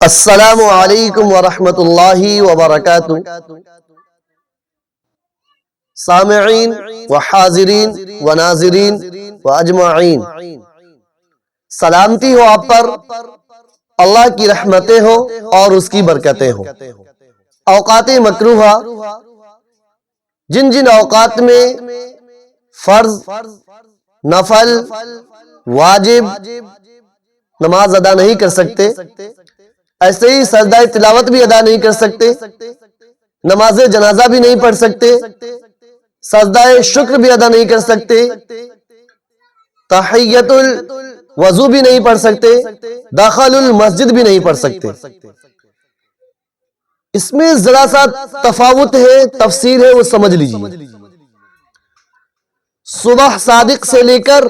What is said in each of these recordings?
अस्सलामु अलैकुम वरहमतुल्लाहि वबरकातुहू। सामिईन व हाज़िरीन व नाज़िरीन व अजमाईन, सलामती हो आप पर, अल्लाह की रहमतें हो और उसकी बरकतें हो। औकात मकरूहा, जिन जिन औकात में फर्ज, नफल, वाजिब नमाज अदा नहीं कर सकते, ऐसे ही सजदा तिलावत भी अदा नहीं कर सकते, नमाज जनाजा भी नहीं पढ़ सकते, सजदा शुक्र भी अदा नहीं कर सकते, तहियतुल वजू भी नहीं पढ़ सकते, दाखिलुल मस्जिद भी नहीं पढ़ सकते। इसमें जरा सा तफावुत है, तफसीर है, वो समझ लीजिए। सुबह सादिक से लेकर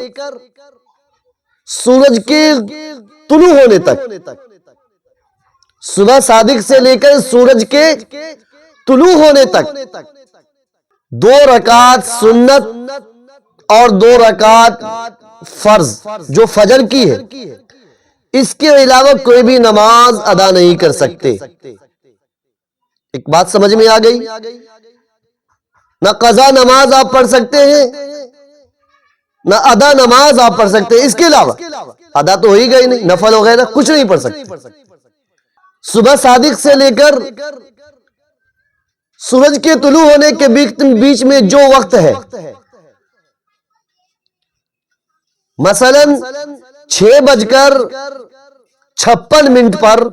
सूरज के तुलू होने तक, सुबह सादिक से लेकर सूरज के तुलू होने तक 2 रकात सुन्नत और 2 रकात फर्ज जो फजर की है, इसके अलावा कोई भी नमाज अदा नहीं कर सकते। एक बात समझ में आ गई? ना कज़ा नमाज आप पढ़ सकते हैं, ना अदा नमाज आप पढ़ सकते हैं। इसके अलावा अदा तो हो ही गई नहीं, नफल वगैरह कुछ नहीं पढ़ सकते। सुबह सादिक से लेकर सूरज के तुलू होने के बीच में जो वक्त है, मसलन 6:56 पर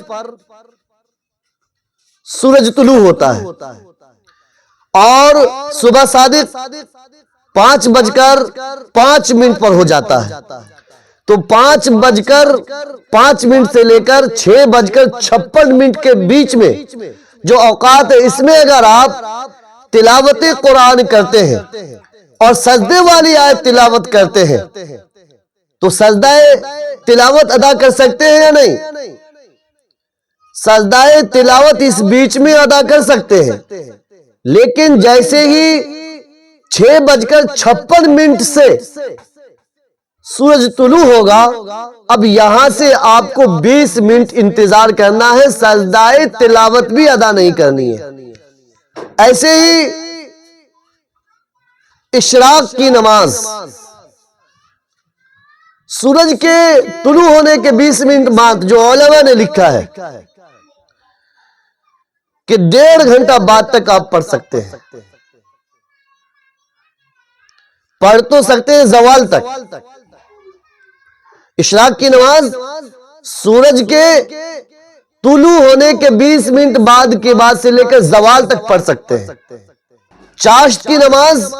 सूरज तुलू होता है और सुबह सादिक 5:05 पर हो जाता है। तो 5:05 से लेकर 6:56 के बीच में जो औकात है, इसमें अगर आप तिलावत कुरान करते हैं और सजदे वाली आयत तिलावत करते हैं, तो सजदाए तिलावत अदा कर सकते हैं या नहीं? सजदाए तिलावत इस बीच में अदा कर सकते हैं, लेकिन जैसे ही 6:56 से सूरज तुलू होगा, अब यहां से आपको 20 मिनट इंतजार करना है, सजदाए तिलावत भी अदा नहीं करनी है। ऐसे ही इशराक की नमाज, सूरज के तुलू होने के 20 मिनट बाद जो उलमा ने लिखा है कि 1.5 घंटा बाद तक आप पढ़ सकते हैं, पढ़ तो सकते हैं जवाल तक। इशराक की नमाज सूरज के तुलू होने के 20 मिनट बाद के बाद से लेकर जवाल तक पढ़ सकते हैं। चाश्त की नमाज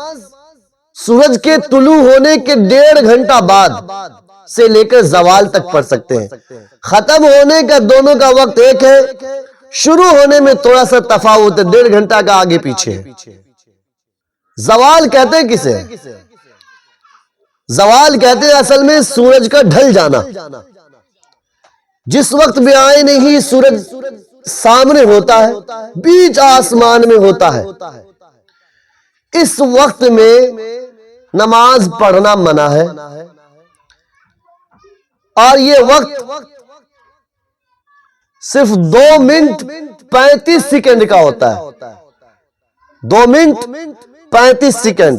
सूरज के तुलू होने के 1.5 घंटा बाद से लेकर जवाल तक पढ़ सकते हैं। खत्म होने का दोनों का वक्त एक है, शुरू होने में थोड़ा सा तफावत है, 1.5 घंटा का आगे पीछे है। जवाल कहते हैं किसे? जवाल कहते हैं असल में सूरज का ढल जाना। जिस वक्त भी आए नहीं सूरज सामने होता है, बीच आसमान में होता है, इस वक्त में नमाज पढ़ना मना है। और ये वक्त सिर्फ 2 मिनट 35 सेकंड का होता है। 2 मिनट 35 सेकंड।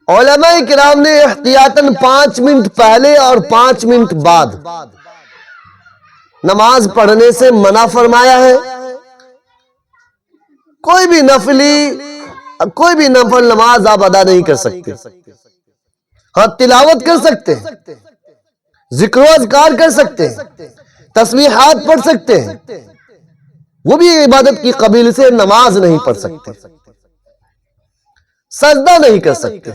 उलमाए किराम ने एहतियातन 5 मिनट पहले और 5 मिनट बाद नमाज पढ़ने से मना फरमाया है। कोई भी नफल नमाज आप अदा नहीं कर सकते। हाँ, तिलावत कर सकते हैं, जिक्र अज़कार कर सकते हैं, तस्बीहात पढ़ सकते हैं, वो भी इबादत की कबील से नमाज नहीं पढ़ सकते, सजदा नहीं कर सकते।